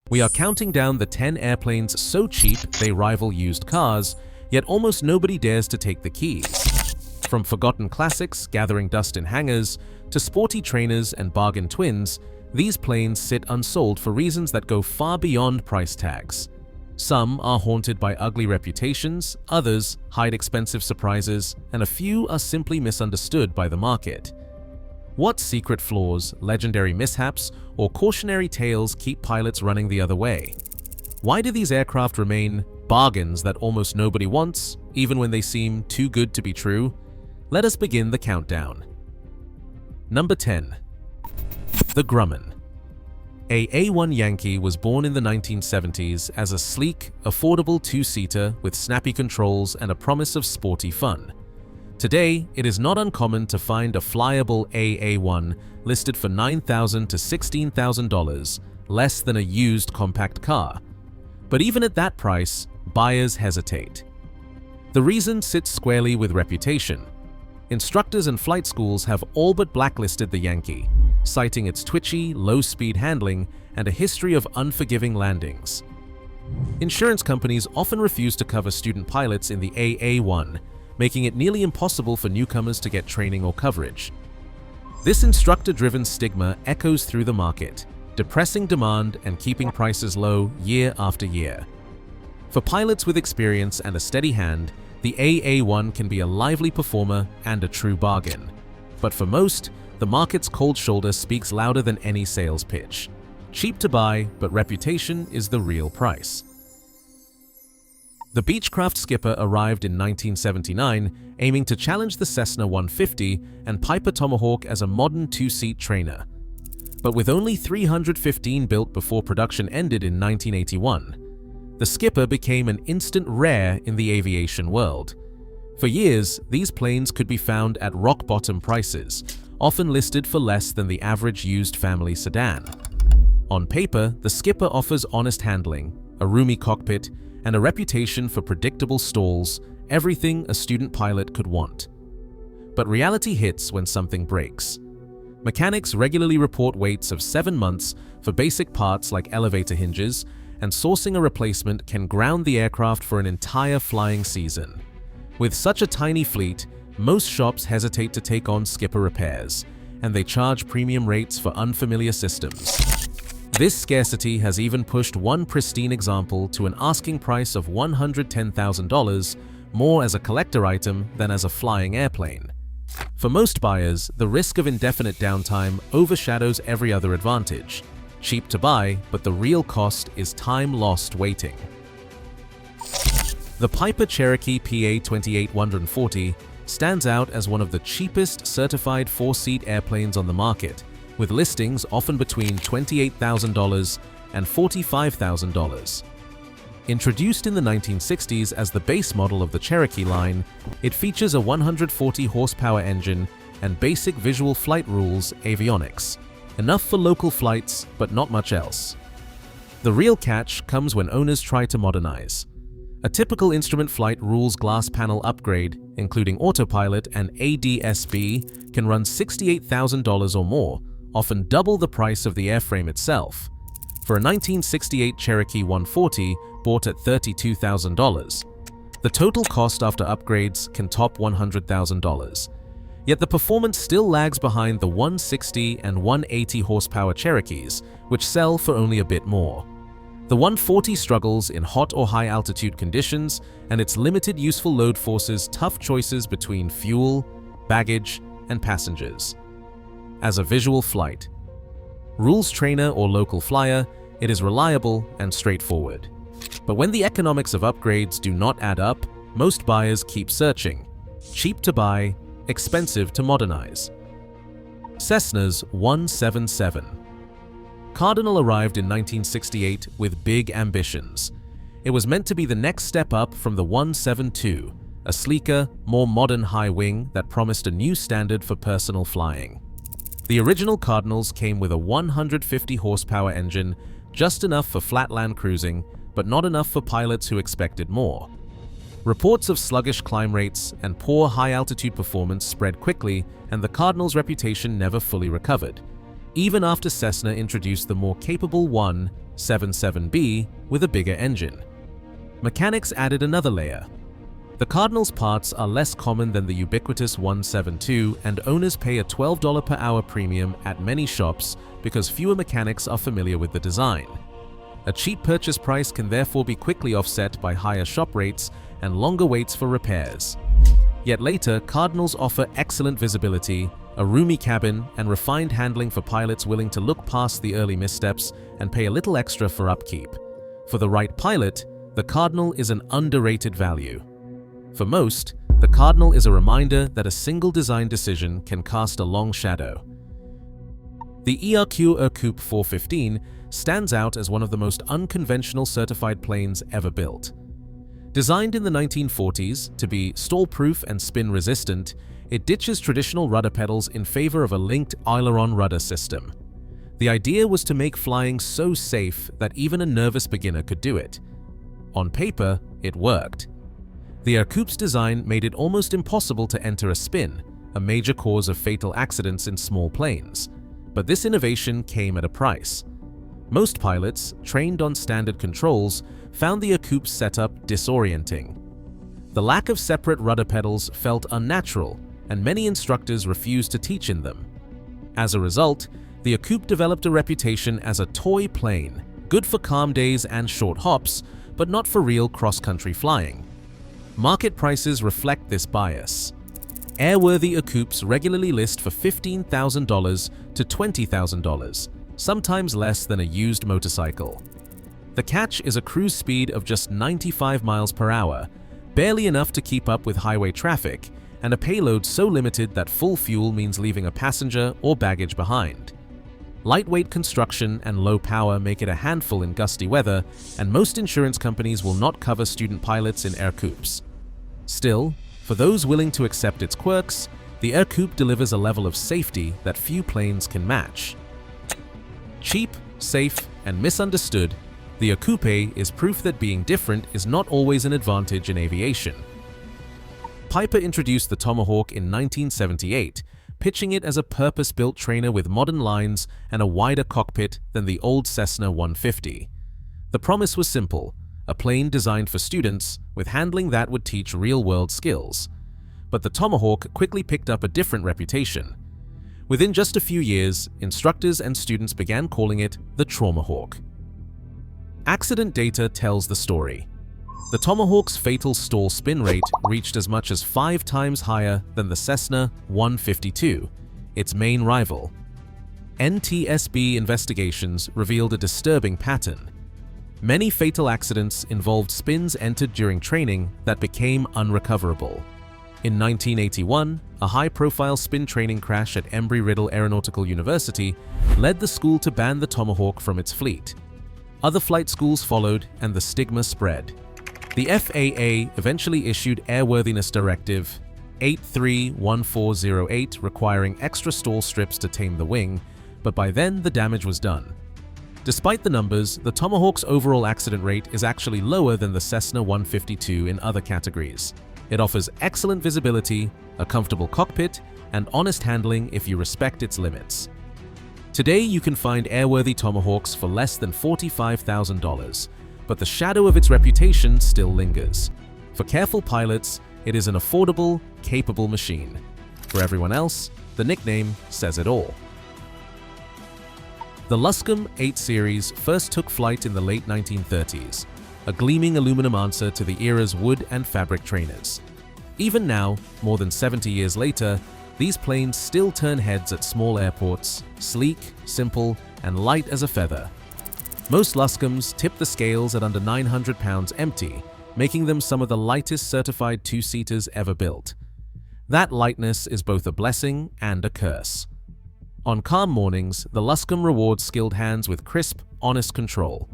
We are counting down the 10 airplanes so cheap they rival used cars, yet almost nobody dares to take the keys. From forgotten classics gathering dust in hangars, to sporty trainers and bargain twins, these planes sit unsold for reasons that go far beyond price tags. Some are haunted by ugly reputations, others hide expensive surprises, and a few are simply misunderstood by the market. What secret flaws, legendary mishaps, or cautionary tales keep pilots running the other way? Why do these aircraft remain bargains that almost nobody wants, even when they seem too good to be true? Let us begin the countdown. Number 10. The Grumman AA-1 Yankee was born in the 1970s as a sleek, affordable two-seater with snappy controls and a promise of sporty fun. Today, it is not uncommon to find a flyable AA-1 listed for $9,000 to $16,000, less than a used compact car. But even at that price, buyers hesitate. The reason sits squarely with reputation. Instructors and flight schools have all but blacklisted the Yankee, citing its twitchy, low-speed handling and a history of unforgiving landings. Insurance companies often refuse to cover student pilots in the AA-1, making it nearly impossible for newcomers to get training or coverage. This instructor-driven stigma echoes through the market, depressing demand and keeping prices low year after year. For pilots with experience and a steady hand, the AA-1 can be a lively performer and a true bargain. But for most, the market's cold shoulder speaks louder than any sales pitch. Cheap to buy, but reputation is the real price. The Beechcraft Skipper arrived in 1979, aiming to challenge the Cessna 150 and Piper Tomahawk as a modern two-seat trainer. But with only 315 built before production ended in 1981, the Skipper became an instant rare in the aviation world. For years, these planes could be found at rock-bottom prices, often listed for less than the average used family sedan. On paper, the Skipper offers honest handling, a roomy cockpit, and a reputation for predictable stalls, everything a student pilot could want. But reality hits when something breaks. Mechanics regularly report waits of 7 months for basic parts like elevator hinges, and sourcing a replacement can ground the aircraft for an entire flying season. With such a tiny fleet, most shops hesitate to take on Skipper repairs, and they charge premium rates for unfamiliar systems. This scarcity has even pushed one pristine example to an asking price of $110,000, more as a collector item than as a flying airplane. For most buyers, the risk of indefinite downtime overshadows every other advantage. Cheap to buy, but the real cost is time lost waiting. The Piper Cherokee PA-28140 stands out as one of the cheapest certified 4-seat airplanes on the market, with listings often between $28,000 and $45,000. Introduced in the 1960s as the base model of the Cherokee line, it features a 140 horsepower engine and basic visual flight rules avionics, enough for local flights but not much else. The real catch comes when owners try to modernize. A typical instrument flight rules glass panel upgrade, including autopilot and ADS-B, can run $68,000 or more, often double the price of the airframe itself. For a 1968 Cherokee 140 bought at $32,000, the total cost after upgrades can top $100,000. Yet the performance still lags behind the 160 and 180 horsepower Cherokees, which sell for only a bit more. The 140 struggles in hot or high altitude conditions, and its limited useful load forces tough choices between fuel, baggage, and passengers. As a visual flight, rules trainer or local flyer, it is reliable and straightforward. But when the economics of upgrades do not add up, most buyers keep searching. Cheap to buy, expensive to modernize. Cessna's 177. Cardinal arrived in 1968 with big ambitions. It was meant to be the next step up from the 172, a sleeker, more modern high wing that promised a new standard for personal flying. The original Cardinals came with a 150 horsepower engine, just enough for flatland cruising, but not enough for pilots who expected more. Reports of sluggish climb rates and poor high-altitude performance spread quickly, and the Cardinal's reputation never fully recovered, even after Cessna introduced the more capable 1 77B with a bigger engine. Mechanics added another layer. The Cardinal's parts are less common than the ubiquitous 172, and owners pay a $12 per hour premium at many shops because fewer mechanics are familiar with the design. A cheap purchase price can therefore be quickly offset by higher shop rates and longer waits for repairs. Yet later, Cardinals offer excellent visibility, a roomy cabin, and refined handling for pilots willing to look past the early missteps and pay a little extra for upkeep. For the right pilot, the Cardinal is an underrated value. For most, the Cardinal is a reminder that a single design decision can cast a long shadow. The Ercoupe 415 stands out as one of the most unconventional certified planes ever built. Designed in the 1940s to be stall-proof and spin-resistant, it ditches traditional rudder pedals in favor of a linked aileron rudder system. The idea was to make flying so safe that even a nervous beginner could do it. On paper, it worked. The Ercoupe's design made it almost impossible to enter a spin, a major cause of fatal accidents in small planes. But this innovation came at a price. Most pilots, trained on standard controls, found the Ercoupe's setup disorienting. The lack of separate rudder pedals felt unnatural, and many instructors refused to teach in them. As a result, the Ercoupe developed a reputation as a toy plane, good for calm days and short hops, but not for real cross-country flying. Market prices reflect this bias. Airworthy Ercoupes regularly list for $15,000 to $20,000, sometimes less than a used motorcycle. The catch is a cruise speed of just 95 miles per hour, barely enough to keep up with highway traffic, and a payload so limited that full fuel means leaving a passenger or baggage behind. Lightweight construction and low power make it a handful in gusty weather, and most insurance companies will not cover student pilots in Ercoupes. Still, for those willing to accept its quirks, the Ercoupe delivers a level of safety that few planes can match. Cheap, safe, and misunderstood, the Ercoupe is proof that being different is not always an advantage in aviation. Piper introduced the Tomahawk in 1978, pitching it as a purpose-built trainer with modern lines and a wider cockpit than the old Cessna 150. The promise was simple, a plane designed for students with handling that would teach real-world skills. But the Tomahawk quickly picked up a different reputation. Within just a few years, instructors and students began calling it the Traumahawk. Accident data tells the story. The Tomahawk's fatal stall spin rate reached as much as 5 times higher than the Cessna 152, its main rival. NTSB investigations revealed a disturbing pattern. Many fatal accidents involved spins entered during training that became unrecoverable. In 1981, a high-profile spin training crash at Embry-Riddle Aeronautical University led the school to ban the Tomahawk from its fleet. Other flight schools followed, and the stigma spread. The FAA eventually issued Airworthiness Directive 831408 requiring extra stall strips to tame the wing, but by then the damage was done. Despite the numbers, the Tomahawk's overall accident rate is actually lower than the Cessna 152 in other categories. It offers excellent visibility, a comfortable cockpit, and honest handling if you respect its limits. Today you can find airworthy Tomahawks for less than $45,000, but the shadow of its reputation still lingers. For careful pilots, it is an affordable, capable machine. For everyone else, the nickname says it all. The Luscombe 8 series first took flight in the late 1930s, a gleaming aluminum answer to the era's wood and fabric trainers. Even now, more than 70 years later, these planes still turn heads at small airports, sleek, simple, and light as a feather. Most Luscombes tip the scales at under 900 pounds empty, making them some of the lightest certified two-seaters ever built. That lightness is both a blessing and a curse. On calm mornings, the Luscombe rewards skilled hands with crisp, honest control.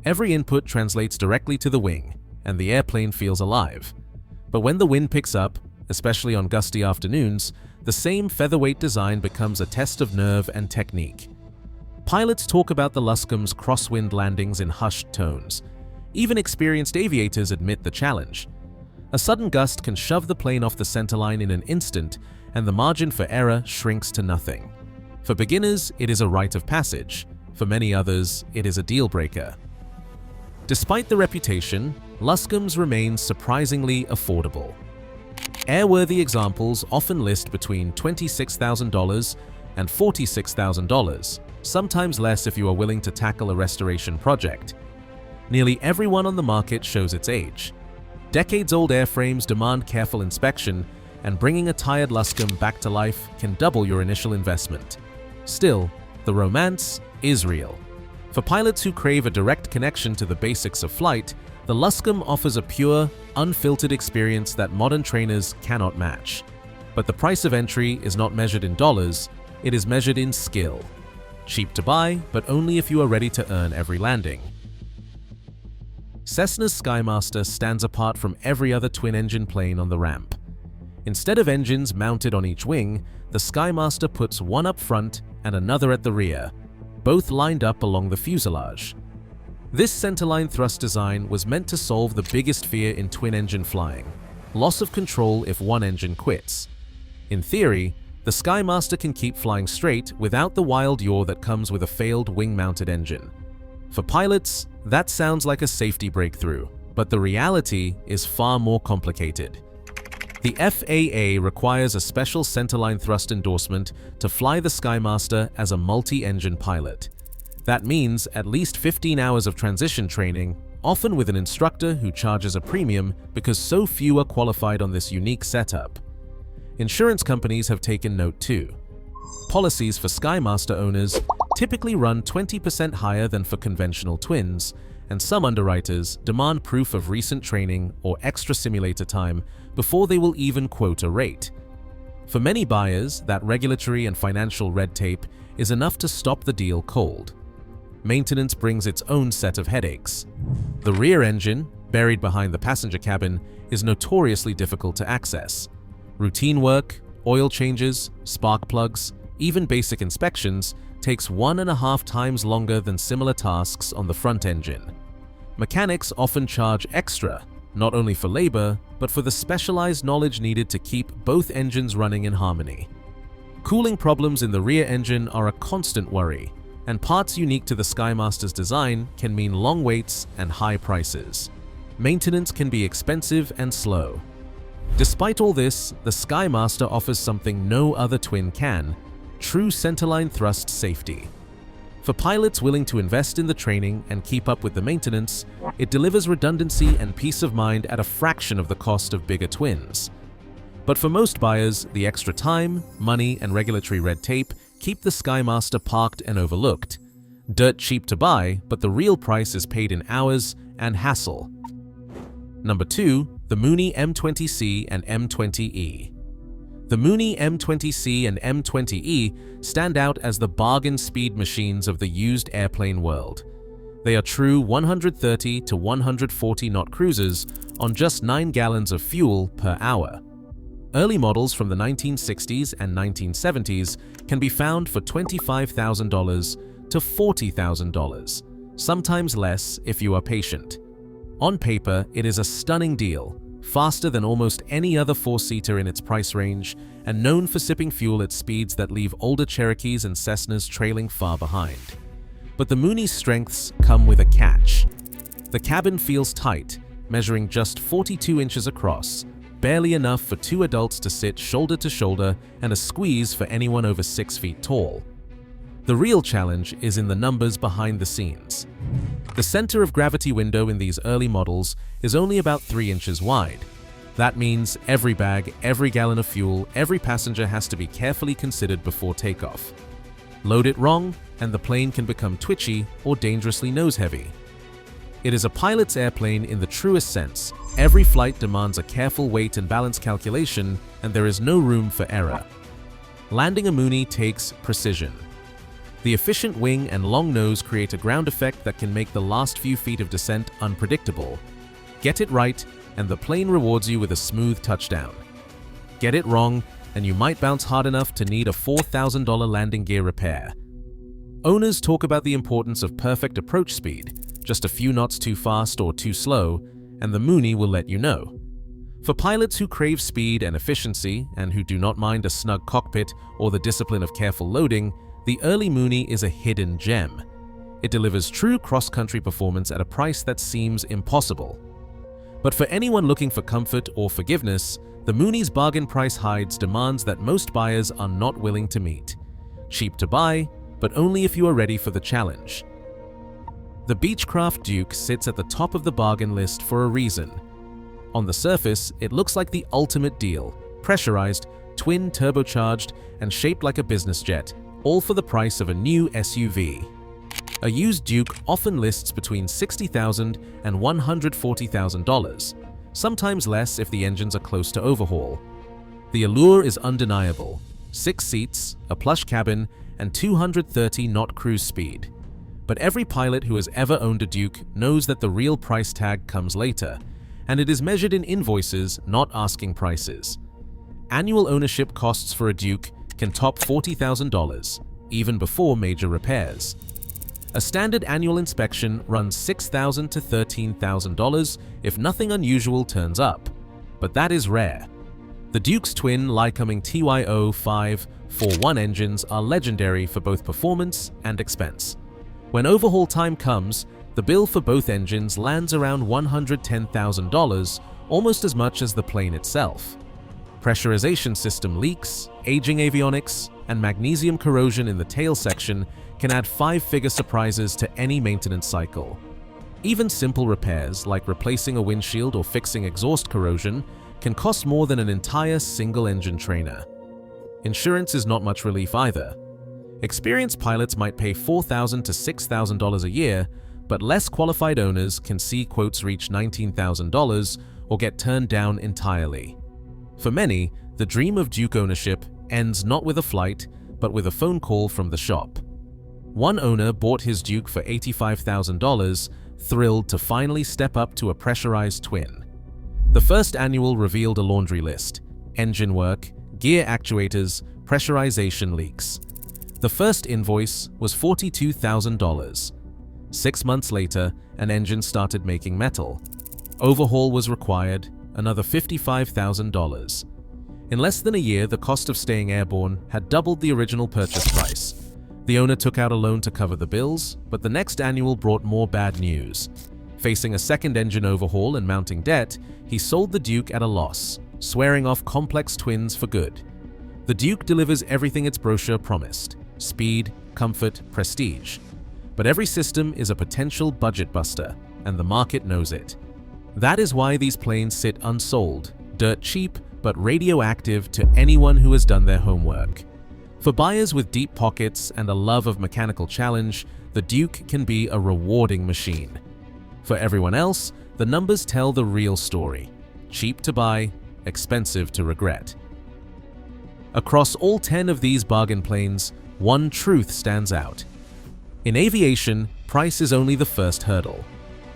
Every input translates directly to the wing, and the airplane feels alive. But when the wind picks up, especially on gusty afternoons, the same featherweight design becomes a test of nerve and technique. Pilots talk about the Luscombe's crosswind landings in hushed tones. Even experienced aviators admit the challenge. A sudden gust can shove the plane off the centerline in an instant, and the margin for error shrinks to nothing. For beginners, it is a rite of passage. For many others, it is a deal-breaker. Despite the reputation, Luscombe's remains surprisingly affordable. Airworthy examples often list between $26,000 and $46,000, sometimes less if you are willing to tackle a restoration project. Nearly everyone on the market shows its age. Decades-old airframes demand careful inspection, and bringing a tired Luscombe back to life can double your initial investment. Still, the romance is real. For pilots who crave a direct connection to the basics of flight, the Luscombe offers a pure, unfiltered experience that modern trainers cannot match. But the price of entry is not measured in dollars, it is measured in skill. Cheap to buy, but only if you are ready to earn every landing. Cessna's Skymaster stands apart from every other twin-engine plane on the ramp. Instead of engines mounted on each wing, the Skymaster puts one up front and another at the rear, both lined up along the fuselage. This centerline thrust design was meant to solve the biggest fear in twin-engine flying: loss of control if one engine quits. In theory, the Skymaster can keep flying straight without the wild yaw that comes with a failed wing-mounted engine. For pilots, that sounds like a safety breakthrough, but the reality is far more complicated. The FAA requires a special centerline thrust endorsement to fly the Skymaster as a multi-engine pilot. That means at least 15 hours of transition training, often with an instructor who charges a premium because so few are qualified on this unique setup. Insurance companies have taken note too. Policies for Skymaster owners typically run 20% higher than for conventional twins, and some underwriters demand proof of recent training or extra simulator time before they will even quote a rate. For many buyers, that regulatory and financial red tape is enough to stop the deal cold. Maintenance brings its own set of headaches. The rear engine, buried behind the passenger cabin, is notoriously difficult to access. Routine work, oil changes, spark plugs, even basic inspections takes 1.5 times longer than similar tasks on the front engine. Mechanics often charge extra, not only for labor, but for the specialized knowledge needed to keep both engines running in harmony. Cooling problems in the rear engine are a constant worry, and parts unique to the Skymaster's design can mean long waits and high prices. Maintenance can be expensive and slow. Despite all this, the Skymaster offers something no other twin can: true centerline thrust safety. For pilots willing to invest in the training and keep up with the maintenance, it delivers redundancy and peace of mind at a fraction of the cost of bigger twins. But for most buyers, the extra time, money, and regulatory red tape keep the Skymaster parked and overlooked. Dirt cheap to buy, but the real price is paid in hours and hassle. Number 2. The Mooney M20C and M20E. The Mooney M20C and M20E stand out as the bargain speed machines of the used airplane world. They are true 130 to 140 knot cruisers on just 9 gallons of fuel per hour. Early models from the 1960s and 1970s can be found for $25,000 to $40,000, sometimes less if you are patient. On paper, it is a stunning deal, faster than almost any other four-seater in its price range, and known for sipping fuel at speeds that leave older Cherokees and Cessnas trailing far behind. But the Mooney's strengths come with a catch. The cabin feels tight, measuring just 42 inches across, barely enough for 2 adults to sit shoulder to shoulder and a squeeze for anyone over 6 feet tall. The real challenge is in the numbers behind the scenes. The center of gravity window in these early models is only about 3 inches wide. That means every bag, every gallon of fuel, every passenger has to be carefully considered before takeoff. Load it wrong, and the plane can become twitchy or dangerously nose-heavy. It is a pilot's airplane in the truest sense. Every flight demands a careful weight and balance calculation, and there is no room for error. Landing a Mooney takes precision. The efficient wing and long nose create a ground effect that can make the last few feet of descent unpredictable. Get it right, and the plane rewards you with a smooth touchdown. Get it wrong, and you might bounce hard enough to need a $4,000 landing gear repair. Owners talk about the importance of perfect approach speed, just a few knots too fast or too slow, and the Mooney will let you know. For pilots who crave speed and efficiency and who do not mind a snug cockpit or the discipline of careful loading, the early Mooney is a hidden gem. It delivers true cross-country performance at a price that seems impossible. But for anyone looking for comfort or forgiveness, the Mooney's bargain price hides demands that most buyers are not willing to meet. Cheap to buy, but only if you are ready for the challenge. The Beechcraft Duke sits at the top of the bargain list for a reason. On the surface, it looks like the ultimate deal, pressurized, twin turbocharged, and shaped like a business jet, all for the price of a new SUV. A used Duke often lists between $60,000 and $140,000, sometimes less if the engines are close to overhaul. The allure is undeniable: 6 seats, a plush cabin, and 230-knot cruise speed. But every pilot who has ever owned a Duke knows that the real price tag comes later, and it is measured in invoices, not asking prices. Annual ownership costs for a Duke can top $40,000, even before major repairs. A standard annual inspection runs $6,000 to $13,000 if nothing unusual turns up, but that is rare. The Duke's twin Lycoming TYO-541 engines are legendary for both performance and expense. When overhaul time comes, the bill for both engines lands around $110,000, almost as much as the plane itself. Pressurization system leaks, aging avionics, and magnesium corrosion in the tail section can add 5-figure surprises to any maintenance cycle. Even simple repairs, like replacing a windshield or fixing exhaust corrosion, can cost more than an entire single-engine trainer. Insurance is not much relief either. Experienced pilots might pay $4,000 to $6,000 a year, but less qualified owners can see quotes reach $19,000 or get turned down entirely. For many, the dream of Duke ownership ends not with a flight, but with a phone call from the shop. One owner bought his Duke for $85,000, thrilled to finally step up to a pressurized twin. The first annual revealed a laundry list: engine work, gear actuators, pressurization leaks. The first invoice was $42,000. 6 months later, an engine started making metal. Overhaul was required, another $55,000. In less than a year, the cost of staying airborne had doubled the original purchase price. The owner took out a loan to cover the bills, but the next annual brought more bad news. Facing a second engine overhaul and mounting debt, he sold the Duke at a loss, swearing off complex twins for good. The Duke delivers everything its brochure promised: speed, comfort, prestige. But every system is a potential budget buster, and the market knows it. That is why these planes sit unsold, dirt cheap, but radioactive to anyone who has done their homework. For buyers with deep pockets and a love of mechanical challenge, the Duke can be a rewarding machine. For everyone else, the numbers tell the real story: cheap to buy, expensive to regret. Across all 10 of these bargain planes, one truth stands out. In aviation, price is only the first hurdle.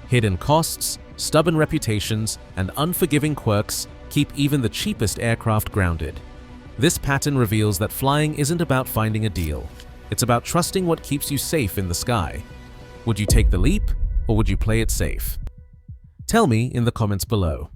Hidden costs, stubborn reputations, and unforgiving quirks keep even the cheapest aircraft grounded. This pattern reveals that flying isn't about finding a deal. It's about trusting what keeps you safe in the sky. Would you take the leap, or would you play it safe? Tell me in the comments below.